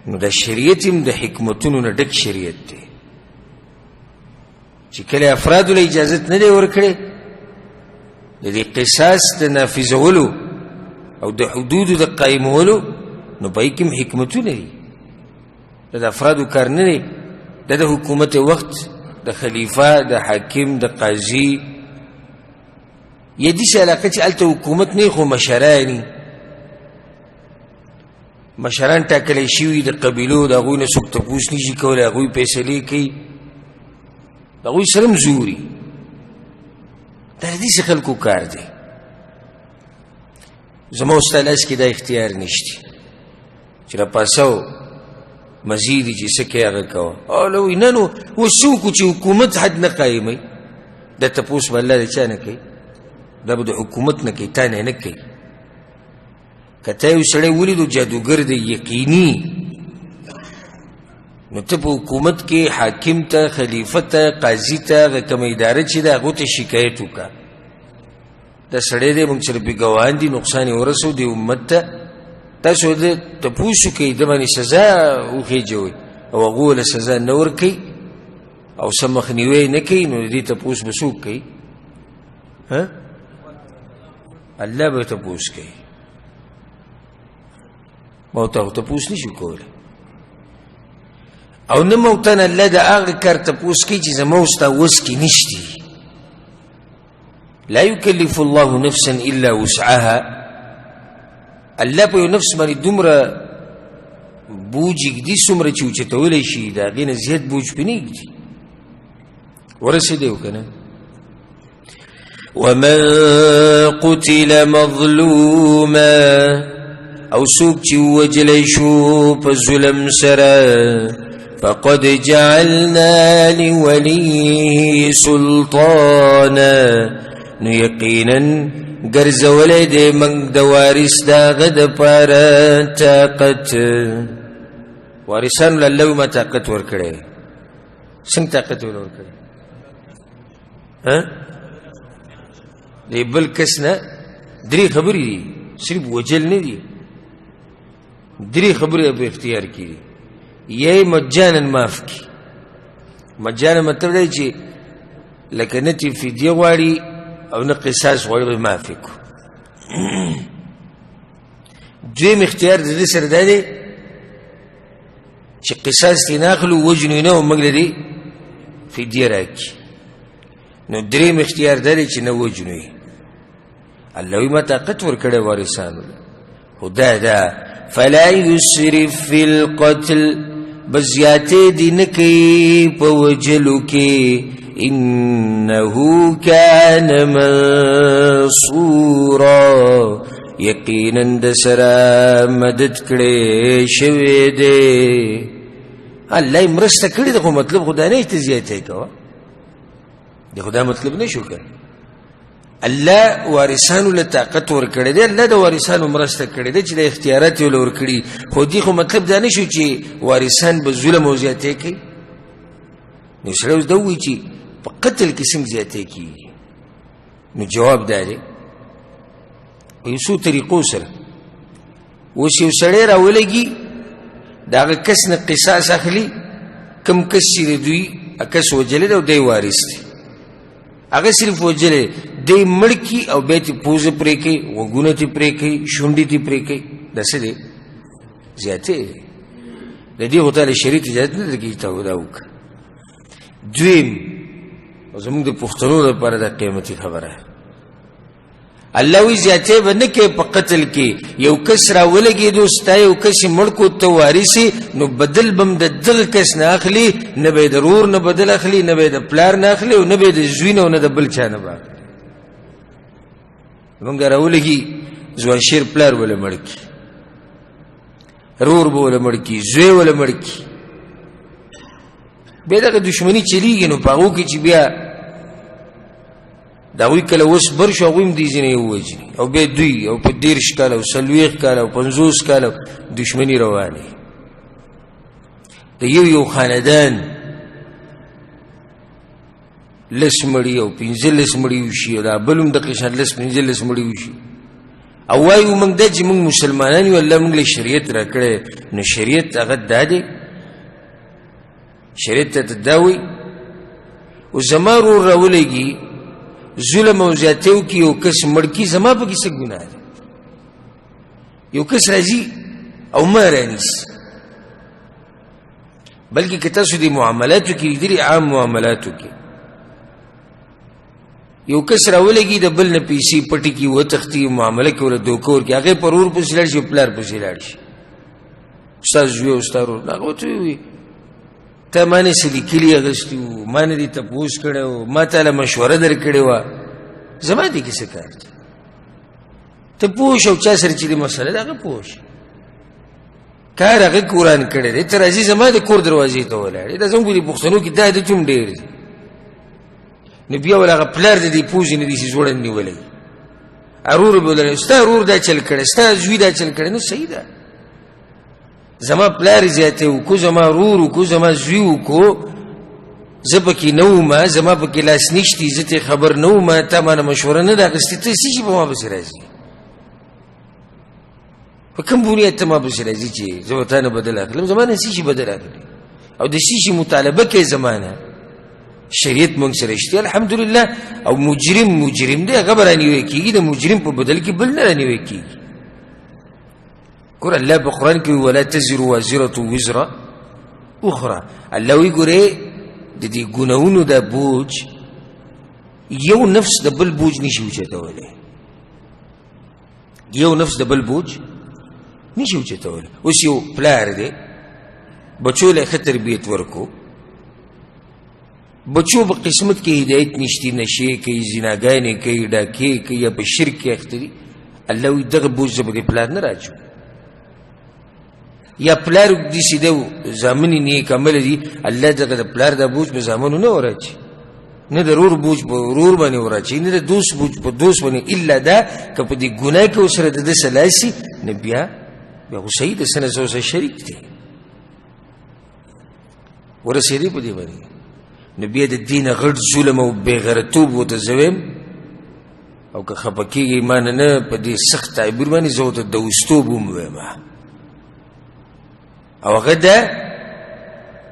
نو دا شریعت هم د حکمتونو نه ډک شریعت دی چې کله افرادو له اجازت نه دی ورکړی د دې قصاص د نافذولو او د حدودو د قایمولو نو په کې هم حکمتونه دي دا د افرادو کار نه دی دا د حکومت وخت د خلیفه د حاکم د قاضي یا داسې علاقه چې هلته حکومت نه خو مشران ټاکلی شوي د قبیلو د هغوی نه څوک تپوس نشي کولی هغوی فیصلې کوي د هغوی سره هم زوري دا د داسې خلکو کار دی زما ستا لاس کې دا اختیار نشته چې راپاسو مزید چې څه کوي هغه کوه او له وایي نه نو اوس څه وکړو چې حکومت حد نه قایموي دا تپوس به الله د چا نه کوي دا به د حکومت نه کوي تا نه کوي که تا یو سړی ولیدو جادوګر دی یقیني نو ته په حکومت کې حاکم ته خلیفه ته قاضي ته هغه کومه اداره چې ده هغو ته شکایت وکړه دا سړی دی موږ سره پرې ګواهان دي نقصان یې ورسو دی امت ته تاسو د تپوس وکړئ د باندې سزا وخېجوئ او هغو له سزا نه ورکوئ او څه مخنیوی نه کوي نو د دې تپوس به څوک کوي الله به تپوس کوي موته خو تپوس نشي کولی او نه موتن الله د هغه کار تپوس کوي چې زما او ستا وس کې نشتي لا يكلف الله نفسا الا وسعها الله په یو نفس باندې دومره بوج ږدي څومره چې اوچتولی شي د هغې نه زیات بوج پرې نه ږدي ورسېدی و که نه ومن قتل مظلوما او څوک چې ووجلی شو په ظلم سره فقد جعلنا لوليه سلطانا نو یقینا ګرځولی دی موږ د وارث د هغه دپاره طاقت وارثانو له الله ما طاقت ورکړی څنګه طاقت ول ورکړی د بل کس نه درې خبرې دي صرف وجل نه دي درې خبرې په اختیار کې دي یې مجانا معاف کی مجانا مطلب دی چې لکه نه چې فدیه غواړي او نه قصاص غواړي معاف کو دویم اختیار د دې سره دی چې قصاص یې نه اخلو وجنو نه او موږ لري فدیه راکړي نو دریم اختیار دی چې نه وجنو الله وی ما طاقت ورکړی وارثانو خدا دا فلا يسرف في القتل بزیاته دی نکی په وجلو کې انه كان منصورا یقینا د سره مدد کړي شوی دی الله مرسته کړي دغه مطلب خدا نه ته زیاته کوه د خدا مطلب نه شو کړ الله وارثانو له طاقت ورکړي دی الله د وارثانو مرسته کړي دی چې د اختیارات یې ورکړي خو دې خو مطلب دا نه شو چې وارثان به ظلم او زیاته کوي نو سره اوس دا وایي چې په قتل کې څنګه زیاته کېږي نو جواب دا دی په یو څو طریقو سره اوس یو سړی راولګي د هغه کس نه قصاص اخلي کوم کس چې دوی کس وجلی دی او دی وارث دی هغه صرف وجلی دی مړ کي او بیا ترې پوزه پرې کوي غوږونه ترې پرې کوي شونډې ترې پرې کوي دا څه دی زیاتې دی د دې خو تعالی شریعت اجازت نه درکوي چې تا دا وکړه دویم زموږ د پښتنو لپاره دا قیمتي خبره الله وی زیاتې به نه کوي په قتل کې یو کس راولګېدو ستا یو کس یې مړ کو ته وارث نو بدل به هم د دغه کس نه اخلي نه به یې د رور نه بدل اخلي نه به یې د پلار نه اخلي او نه به یې د زوی نه او نه د بل چا نه به اخلي زمونږ راولګي ځوانشیر پلار وله مړ کي رور به وله مړ کي زوی وله مړ کي بیا دغه دشمني چلیږي نو په هغو کې چې بیا دا هغوی کله اوس بر شو هغوی هم دې ځینې ووجني او بیا دوی او په 30 کاله او 40 کاله او 50 کاله دشمني روانې د یو خاندان لس مړي او 15 مړي وشي دا بل هم دقه شان لس 15 مړي وشي او وایو موږ دا چې موږ مسلمانان یو الله موږ له شریعت راکړی نو شریعت هغه دا دی شریعت ته دا وایي او زما ورور راولېږي ظلم او زیاتۍ وکړي یو کس مړ کړي زما پکې څه ګناه دی یو کس راځي او ما رانیسي بلکې که تاسو دې معاملاتو کې لیدلي عام معاملاتو کې یو کس راولېږي د بل نه پیسې پټې کړي وتښتي معامله کې ورله دوکه ورکړي هغې پر ورور پسې لاړ شي پلار پسې لاړ شي ستا زوی او ستا ورور هغه ورته ووایي تا ما نه څه لیکلي اخیستي وو ما نه دې تپوس کړی وو ما تاله مشوره در کړې وه زما دې کې څه کار دی ته پوه شه او چا سره چې دې مسله ده هغه پوه شه کار هغه قرآن کړی دی ته راځي زما د کور دروازې ته ولاړې دا زموږ د پښتنو کې دا عادت هم ډېر دی نو بیا ول هغه پلار د دې پوزې نه دي چې زوړند نیولی ارور به ولري ستا ورور دا چل کړی ستا زوی دا چل کړی نو صحیح ده زما پلار زیاتې وکړو زما ورور وکړو زما زوی وکړو زه پکې نه وم زما پکې لاس نشتي زه ترې خبر نه وم تا ما نه مشوره نه ده اخیستې ته څه شي په ما پسې راځي په کوم بنیاد ته ما پسې راځي چې زه به تا نه بدل اخلم زما نه څه شي بدل اخلي او د څه شي مطالبه کوې زما نه شریعت مونږ سره شته الحمدلله او مجرم دی هغه به رانیوی کېږي د مجرم په بدل کې بل نه رانیوی کېږي ګوره الله په قرآن کې ولا تزر وازرة وزر اخرى الله وایي ګورې د دې ګناهونو دا بوج یو نفس د بل بوج نشي اوچتولی یو نفس د بل بوج نشي اوچتولی اوس یو پلار دی بچو له ښه تربیت ورکو بچو په قسمت کې هدایت نشتی نشي کوي زناګانې کوي ډاکې کوي یا په شرک کې اخته دي الله وایي دغه بوج زه به دې پلار نه راچوم یا پلار داسې دی زامن یې نیک عمله دي الله دغه د پلار دا بوج په زامنو نه وراچي نه د ورور بوج په ورور باندې وراچي نه د دوست بوج په دوست باندې الا دا که په دې ګناه کې ورسره د ده څه لاسي نه بیا خو صحیح ده څه نه څه ورسره شریک دی ورسېدی په دې باندې نو بیا د دې نه غټ ظلم او بېغیرتوب ورته زه ویم او که خفه کېږي ما نه په دې سخت تعبیر باندې زه ورته دوستوب هم ویم او هغه ده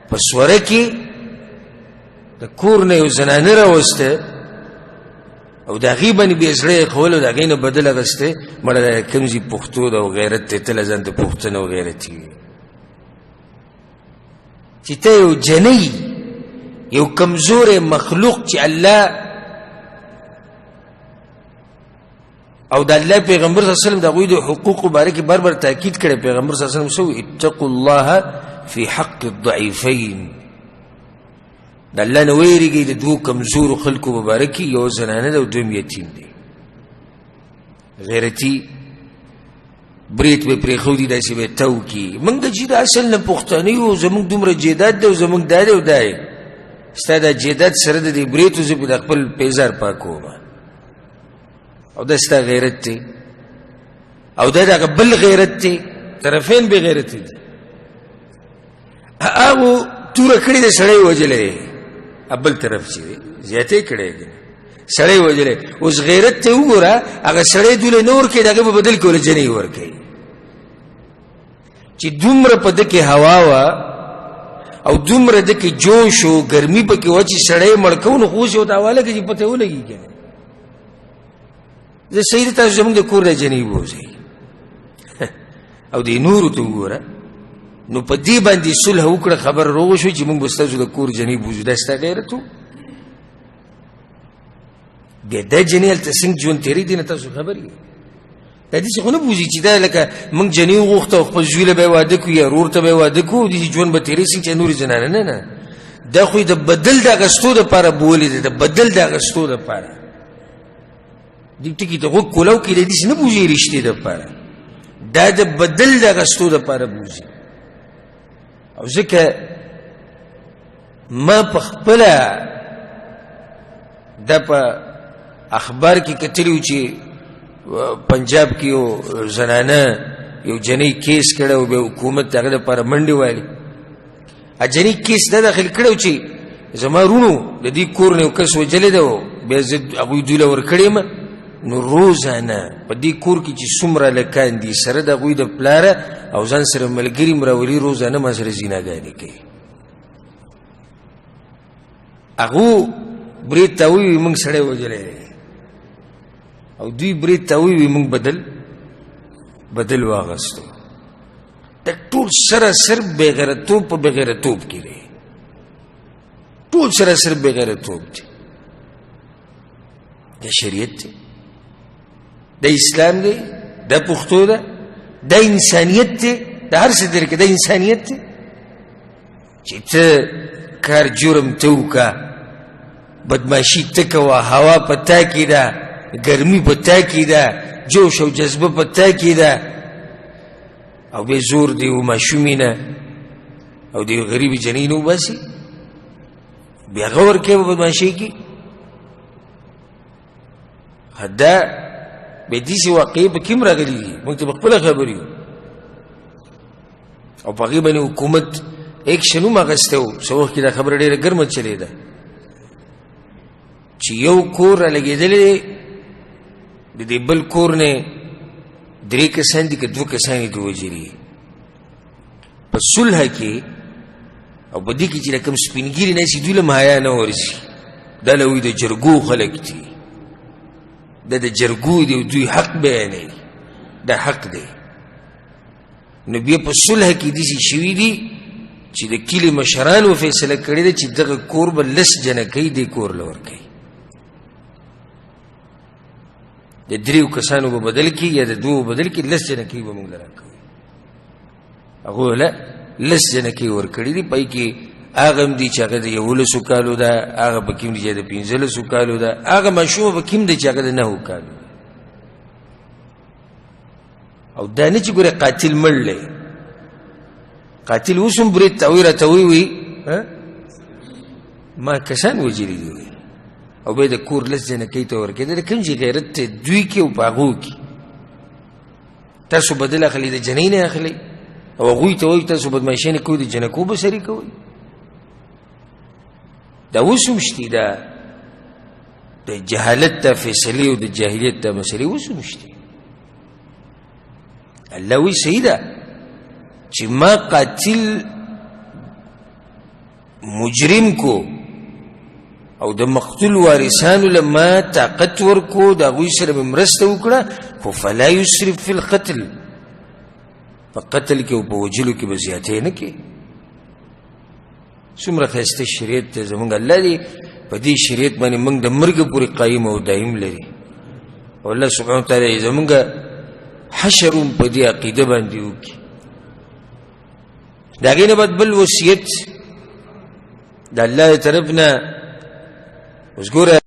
په سوره کې د کور نه یو زنانه راوسته او د هغې باندې بیا زړه یې کول او د هغې نه بدل اخیستی مړه دا کوم ځای پښتو ده او غیرت دی تله ځان ته پښتنه او غیرتي وي چې ته یو جنۍ یو کمزور مخلوق چې الله او د الله پیغمبر صلی الله علیه وسلم د هغوی د حقوقو باره کې بار بار تاکید کړی پیغمبر صلی الله علیه وسلم څه اتقوا الله فی حق الضعیفین د الله نه ویریږئ د دوو کمزورو خلکو په باره کې یو زنانه ده او دویم یتیم دی غیرتي برید به پرېښودي داسې به یې تو کړي موږ د جید اصل نه پښتانه یو زموږ دومره جیدات دی او زموږ دا دی او دا دی ستا دا جیدات سره د دې بریتو زه د خپل پیزار پاکوم او دا ستا غیرت دی او دا دغه بل غیرت دی طرفین بې غیرت دي هغو توره کړې ده سړی وجلی بل طرف چې دی زیاتې کړی دی سړی وجلی اوس غیرت ته وګوره هغه سړی دوله نه ورکوي د هغې په بدل کې ورله جنۍ ورکوي چې دومره په ده کې هوا وه او دومره ده کې جوش و ګرمي پکې وه چې سړی مړ کو نو خو اوس یې ورته حواله کړي چې پته یې ولګي که نه زه صحیح ده تاسو زموږ د کور نه جنۍ بوځئ او دې نورو ته وګوره نو په دې باندې صلح وکړه خبر روغ شوی چې موږ به ستاسو د کور جنۍ بوځو دا ستا غیرت و بیا دا جنۍ هلته څنګه ژوند تېرېږي دې نه تاسو خبر یې دا داسې خو نه بوځي چې دا لکه موږ جنۍ وغوښته او خپل زوی له به یې واده کړو یا ورور ته به یې واده کړو داسې ژوند به تېرېږي څنګه چې نورې زنانه نه نه دا خو یې د بدل د اخیستو دپاره بولې دی د بدل د اخیستو دپاره دې ټکي ته غوږ کولو کې دی داسې نه بوځي رشتې دپاره دا د بدل د اخیستو دپاره بوځي او ځکه ما په خپله دا په اخبار کې کتلي و چې پنجاب کې یو زنانه یو جنۍ کیس کړی او بیا حکومت د هغه دپاره منډې وهلې جنۍ کیس دا داخل کړی و چې زما رونو د دې کور نه یو کس وجلی ده او بیا زه هغوی دوی له ورکړې یم نو روزانه په دې کور کې چې څومره لکان دي سره د هغوی د پلاره او ځان سره ملګري مراولي روزانه ما سره زیناګانې کوي هغو برید ته ووي موږ سړی وژلی دی او دوی برید ته ووي موږ بدل واغستو دا ټول سراسر بېغیرتوب په بېغیرتوب کې دی ټول سراسر بېغیرتوب دی دا شریعت دی دا اسلام دی دا پښتو ده دا انسانیت دی دا هر څه در کې دا انسانیت دی چې ته کار جرم ته وکړه بدماشي ته کوه هوا په تا کې ده ګرمي په تا کې ده جوش او جذبه په تا کې ده او بې زور دی و ماشومي نه او د غریبې جنۍ نه وباسي بیا هغه ورکوې په بدماشۍ کې دا بې داسې واقعې په کې هم راغلي دي موږ ته په خپله خبرې یو او په هغې باندې حکومت ایکشن هم اخیستی و څه وخت کې دا خبره ډېره ګرمه چلېده چې یو کور رالګېدلی دی د دې بل کور نه 3 کسان دي که 2 کسان دي وجري په صلح کې او په دې کې چې کوم سپینګیري نه سي دوی له حیا نه ورسي دا له وی د جرګو خلک دي د جرګو دي دوی حق بیانوي دا حق دی نو بیا په صلح کې داسې شوي دي چې د کلي مشرانو فیصله کړې ده چې دغه کور به 10 جنکۍ دې کور له ورکوي د 3 کسانو به بدل کړي یا د 2 بدل کړي 10 جنکۍ به موږ له راکوي هغوی له 10 جنکۍ ورکړي دي پای کې هغه هم دي چې هغه د 11 کالو ده هغه پکې هم دي چې د 15 کالو ده هغه ماشومه پکې هم دي چې هغه د 9 کالو ده او دا نه چې ګوره قاتل مړ دی قاتل اوس هم برید ته وایي راته وایي ما کسان وژلي دي او بیا د کور 10 جنکۍ ته ورکوي د کوم چې غیرت دی دوی کې او په هغو کې تاسو بدل اخلئ د جنۍ نه اخلئ او هغوی ته وایي تاسو بدماشي نه کوئ د جنکو به سري کوئ دا اوس هم شتي دا د جهالت دا فیصلې او د جاهلیت دا مسلې اوس هم شتي الله وی سیده چې ما قاتل مجرم کو او د مقتول وارثانو لما طاقت ورکو د هغوی سره مې مرسته وکړه خو فلا یسرف فی القتل په قتل کې او په وجلو کې به زیاتې نه کوي څومره ښایسته شریعت دی زموږ الله دی په دې شریعت باندې موږ د مرګه پورې قایم او دایم لري او الله سبحانه وتعالی زموږ حشر په دې عقیده باندې وکړي د هغې نه بعد بل وصیت د الله طرف نه اوس ګوره